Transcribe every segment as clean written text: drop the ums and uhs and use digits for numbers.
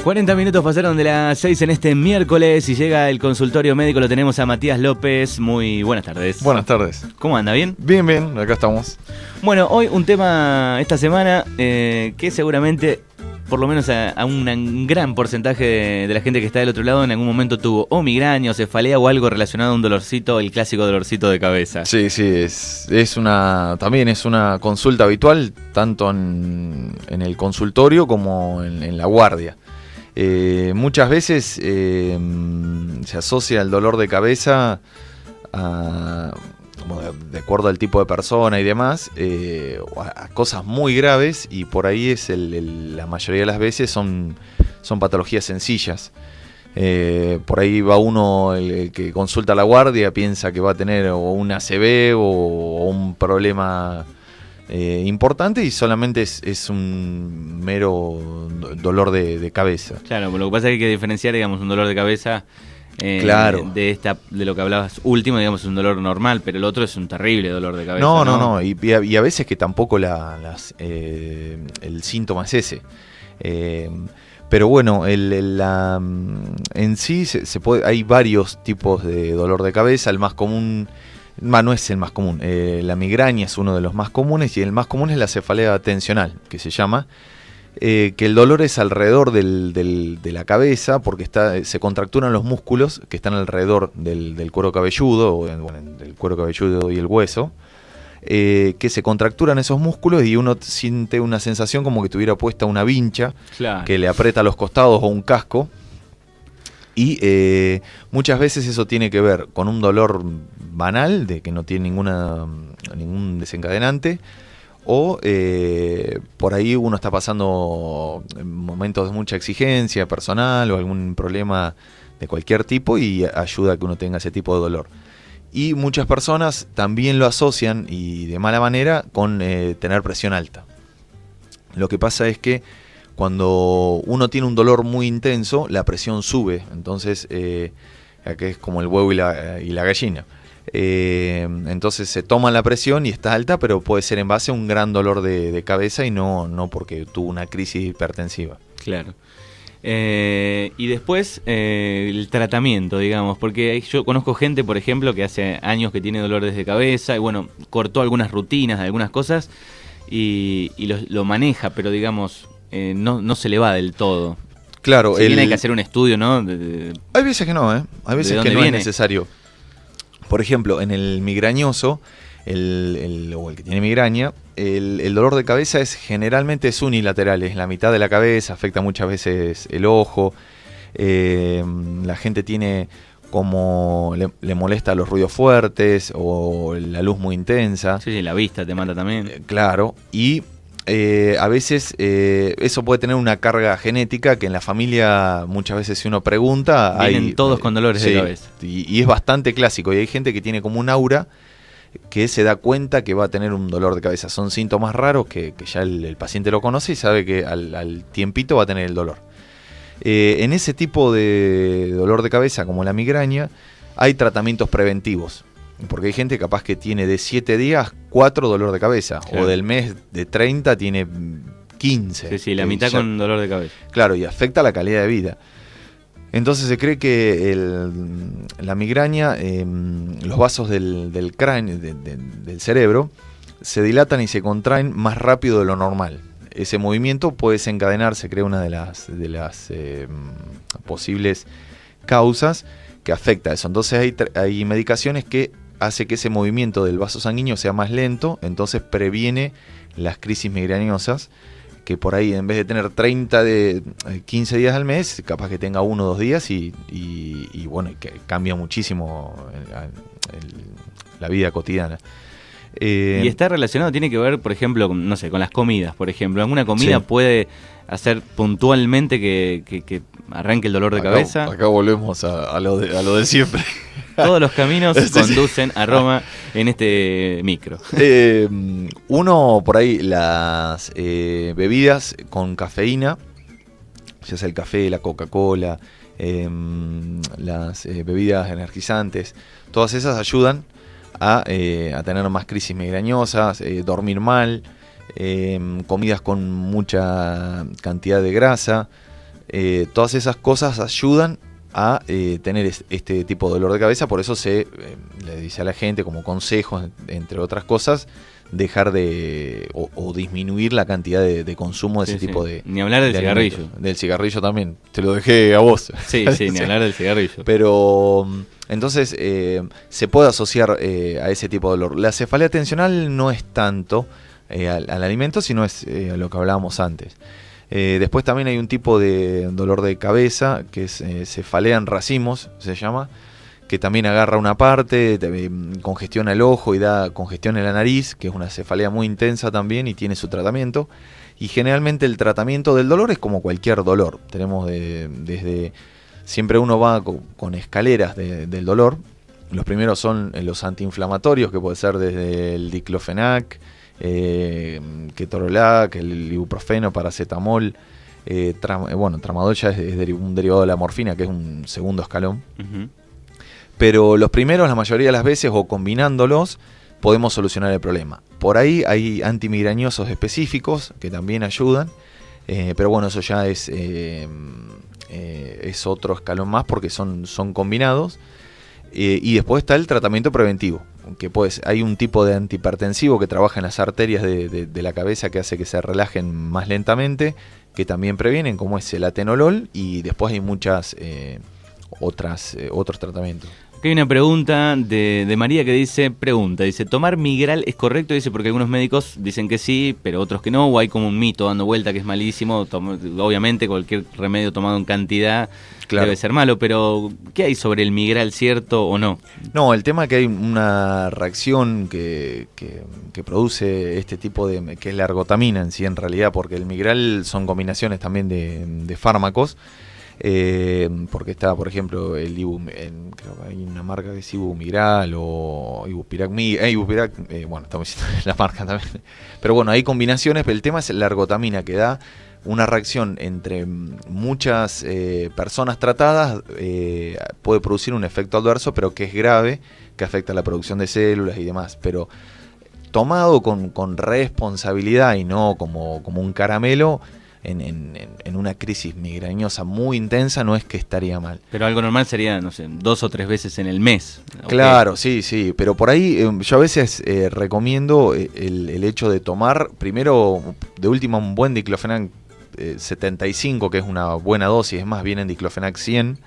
40 minutos pasaron de las 6 en este miércoles y llega el consultorio médico. Lo tenemos a Matías López. Muy buenas tardes. Buenas tardes. ¿Cómo anda? ¿Bien? Bien, bien, acá estamos. Bueno, hoy un tema esta semana que seguramente, por lo menos a un gran porcentaje de la gente que está del otro lado en algún momento tuvo o migraña o cefalea o algo relacionado a un dolorcito, el clásico dolorcito de cabeza. Sí, también es una consulta habitual, tanto en el consultorio como en la guardia. Muchas veces se asocia el dolor de cabeza como de acuerdo al tipo de persona y demás, a cosas muy graves, y por ahí la mayoría de las veces son patologías sencillas. Por ahí va uno, el que consulta a la guardia, piensa que va a tener o un ACV o un problema importante, y solamente es un mero dolor de cabeza. Claro, lo que pasa es que hay que diferenciar, digamos, un dolor de cabeza claro. de lo que hablabas último, digamos, es un dolor normal, pero el otro es un terrible dolor de cabeza. No, y a veces que tampoco el síntoma es ese. Pero bueno, en sí hay varios tipos de dolor de cabeza. El más común, no es el más común, la migraña es uno de los más comunes, y el más común es la cefalea tensional, que se llama, que el dolor es alrededor de la cabeza, porque se contracturan los músculos que están alrededor del cuero cabelludo, del cuero cabelludo y el hueso, que se contracturan esos músculos y uno siente una sensación como que tuviera puesta una vincha, claro, que le aprieta los costados o un casco. Y muchas veces eso tiene que ver con un dolor banal, de que no tiene ningún desencadenante, o por ahí uno está pasando momentos de mucha exigencia personal o algún problema de cualquier tipo, y ayuda a que uno tenga ese tipo de dolor. Y muchas personas también lo asocian, y de mala manera, con tener presión alta. Lo que pasa es que cuando uno tiene un dolor muy intenso, la presión sube. Entonces, que es como el huevo y la gallina. Entonces se toma la presión y está alta, pero puede ser en base a un gran dolor de cabeza, y no porque tuvo una crisis hipertensiva. Claro. Y después el tratamiento, digamos, porque yo conozco gente, por ejemplo, que hace años que tiene dolores de cabeza y bueno, cortó algunas rutinas, algunas cosas y lo maneja, pero digamos, no se le va del todo. Claro. Si bien hay que hacer un estudio, ¿no? Hay veces que no, hay veces que no es necesario. Por ejemplo, en el migrañoso, o el que tiene migraña, el dolor de cabeza generalmente es unilateral, es la mitad de la cabeza, afecta muchas veces el ojo. La gente tiene como le molesta los ruidos fuertes o la luz muy intensa. Sí, la vista te mata también. Claro, y a veces eso puede tener una carga genética, que en la familia muchas veces, si uno pregunta, vienen todos con dolores de cabeza. Y es bastante clásico, y hay gente que tiene como un aura que se da cuenta que va a tener un dolor de cabeza. Son síntomas raros que ya el paciente lo conoce y sabe que al tiempito va a tener el dolor. En ese tipo de dolor de cabeza, como la migraña, hay tratamientos preventivos. Porque hay gente capaz que tiene de 7 días 4 dolor de cabeza, claro, o del mes de 30 tiene 15. Sí, la mitad con dolor de cabeza. Claro, y afecta la calidad de vida. Entonces se cree que la migraña, los vasos del cráneo, del cerebro, se dilatan y se contraen más rápido de lo normal. Ese movimiento puede desencadenar, se cree, una de las posibles causas que afecta a eso. Entonces hay medicaciones que hace que ese movimiento del vaso sanguíneo sea más lento, entonces previene las crisis migrañosas, que por ahí, en vez de tener 15 días al mes, capaz que tenga 1 o 2 días, y bueno, que cambia muchísimo la vida cotidiana. Y está relacionado, tiene que ver, por ejemplo, con las comidas, por ejemplo. ¿Alguna comida puede hacer puntualmente que arranque el dolor de cabeza? Acá volvemos a lo de siempre. Todos los caminos conducen a Roma en este micro. Uno, por ahí, las bebidas con cafeína, ya sea el café, la Coca-Cola, las bebidas energizantes, todas esas ayudan a tener más crisis migrañosas, dormir mal, comidas con mucha cantidad de grasa, Todas esas cosas ayudan a tener este tipo de dolor de cabeza. Por eso se le dice a la gente como consejo, entre otras cosas, dejar de o disminuir la cantidad de consumo de ese tipo de... Ni hablar del cigarrillo. Del cigarrillo también, te lo dejé a vos. Sí, ni hablar del cigarrillo. Pero entonces se puede asociar a ese tipo de dolor. La cefalea tensional no es tanto al alimento, sino es a lo que hablábamos antes. Después también hay un tipo de dolor de cabeza que es cefalea en racimos, se llama, que también agarra una parte, congestiona el ojo y da congestión en la nariz, que es una cefalea muy intensa también y tiene su tratamiento. Y generalmente el tratamiento del dolor es como cualquier dolor. Tenemos desde... Siempre uno va con escaleras del dolor. Los primeros son los antiinflamatorios, que puede ser desde el diclofenac, ketorolac, el ibuprofeno, paracetamol. Tramadol ya es un derivado de la morfina, que es un segundo escalón. Uh-huh. Pero los primeros, la mayoría de las veces, o combinándolos, podemos solucionar el problema. Por ahí hay antimigrañosos específicos que también ayudan, pero bueno, eso ya es otro escalón más porque son combinados. Y después está el tratamiento preventivo, que pues hay un tipo de antihipertensivo que trabaja en las arterias de la cabeza, que hace que se relajen más lentamente, que también previenen, como es el atenolol, y después hay muchas otros tratamientos. Aquí hay una pregunta de María que dice, ¿tomar Migral es correcto? Dice, porque algunos médicos dicen que sí, pero otros que no, o hay como un mito dando vuelta que es malísimo. Obviamente cualquier remedio tomado en cantidad debe ser malo, pero ¿qué hay sobre el Migral, cierto o no? No, el tema es que hay una reacción que produce este tipo de... que es la ergotamina en sí, en realidad, porque el Migral son combinaciones también de fármacos. Porque está, por ejemplo, el creo que hay una marca que es Ibumigral o Ibupirac, bueno, estamos diciendo la marca también, pero bueno, hay combinaciones, pero el tema es la ergotamina, que da una reacción entre muchas personas tratadas, puede producir un efecto adverso, pero que es grave, que afecta la producción de células y demás, pero tomado con responsabilidad y no como un caramelo, en una crisis migrañosa muy intensa, no es que estaría mal. Pero algo normal sería, no sé, 2 o 3 veces en el mes. Claro, okay. Sí, pero por ahí yo a veces recomiendo el hecho de tomar, primero, de última, un buen diclofenac 75, que es una buena dosis, es más, viene en diclofenac 100,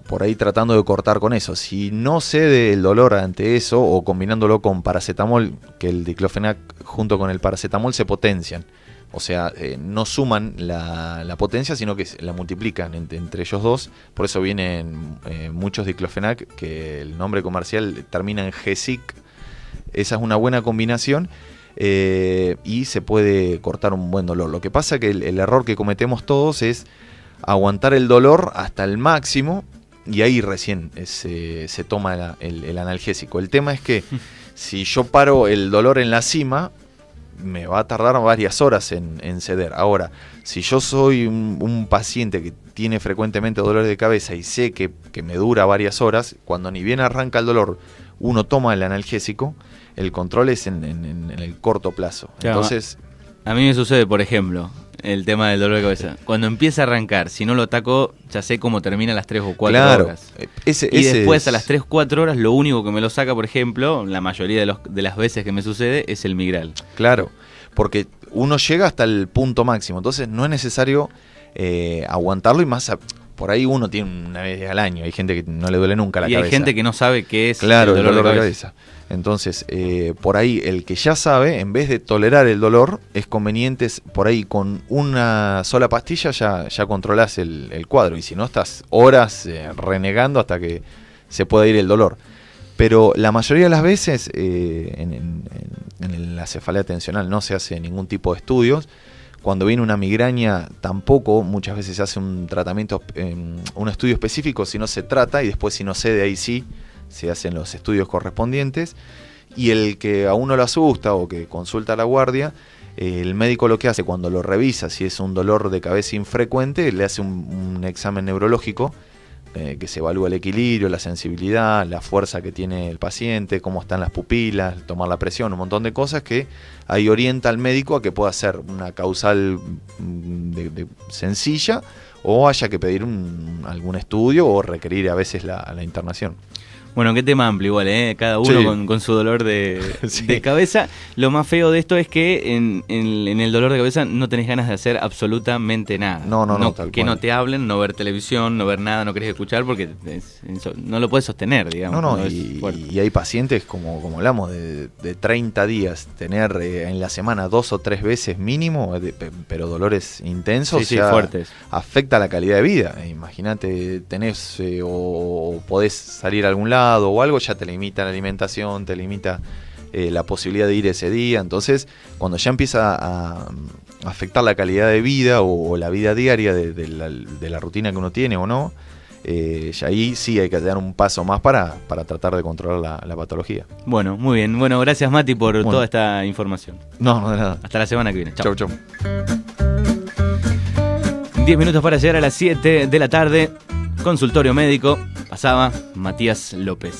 por ahí tratando de cortar con eso. Si no cede el dolor ante eso, o combinándolo con paracetamol, que el diclofenac junto con el paracetamol se potencian. O sea, no suman la potencia, sino que la multiplican entre ellos dos. Por eso vienen muchos diclofenac, que el nombre comercial termina en Gesic. Esa es una buena combinación y se puede cortar un buen dolor. Lo que pasa es que el error que cometemos todos es aguantar el dolor hasta el máximo y ahí recién se toma el analgésico. El tema es que si yo paro el dolor en la cima, me va a tardar varias horas en ceder. Ahora, si yo soy un paciente que tiene frecuentemente dolor de cabeza y sé que me dura varias horas, cuando ni bien arranca el dolor, uno toma el analgésico, el control es en el corto plazo. Claro. Entonces, a mí me sucede, por ejemplo, el tema del dolor de cabeza. Cuando empieza a arrancar, si no lo ataco, ya sé cómo termina a las 3 o 4 horas. Y después a las 3 o 4 horas, lo único que me lo saca, por ejemplo, la mayoría de las veces que me sucede, es el Migral. Claro, porque uno llega hasta el punto máximo, entonces no es necesario aguantarlo, y más por ahí uno tiene una vez al año, hay gente que no le duele nunca la cabeza. Y hay gente que no sabe qué es el dolor de cabeza. Entonces, por ahí el que ya sabe, en vez de tolerar el dolor, es conveniente, por ahí con una sola pastilla ya controlás el cuadro, y si no estás horas renegando hasta que se pueda ir el dolor. Pero la mayoría de las veces en la cefalea tensional no se hace ningún tipo de estudios. Cuando viene una migraña tampoco, muchas veces se hace un tratamiento, un estudio específico si no se trata, y después si no cede, ahí sí se hacen los estudios correspondientes. Y el que a uno lo asusta o que consulta a la guardia, el médico lo que hace cuando lo revisa, si es un dolor de cabeza infrecuente, le hace un examen neurológico que se evalúa el equilibrio, la sensibilidad, la fuerza que tiene el paciente, cómo están las pupilas, tomar la presión, un montón de cosas que ahí orienta al médico a que pueda hacer una causal sencilla o haya que pedir algún estudio o requerir a veces la internación. Bueno, qué tema amplio igual, ¿eh? Cada uno sí. con su dolor Sí. de cabeza. Lo más feo de esto es que en el dolor de cabeza no tenés ganas de hacer absolutamente nada. No, tal que cual. no te hablen, no ver televisión, no ver nada, no querés escuchar porque no lo puedes sostener, digamos. Y hay pacientes, como hablamos, de 30 días, tener en la semana 2 o 3 veces mínimo, pero dolores intensos, sí, fuertes. Afecta la calidad de vida. Imagínate, tenés o podés salir a algún lado o algo, ya te limita la alimentación, te limita la posibilidad de ir ese día. Entonces, cuando ya empieza a afectar la calidad de vida o la vida diaria de la rutina que uno tiene o no, ya ahí sí hay que dar un paso más para tratar de controlar la patología. Bueno, muy bien. Bueno, gracias Mati por toda esta información. No, de nada. Hasta la semana que viene. Chau. Chau. 10 minutos para llegar a las 7 de la tarde. Consultorio médico. Pasaba Matías López.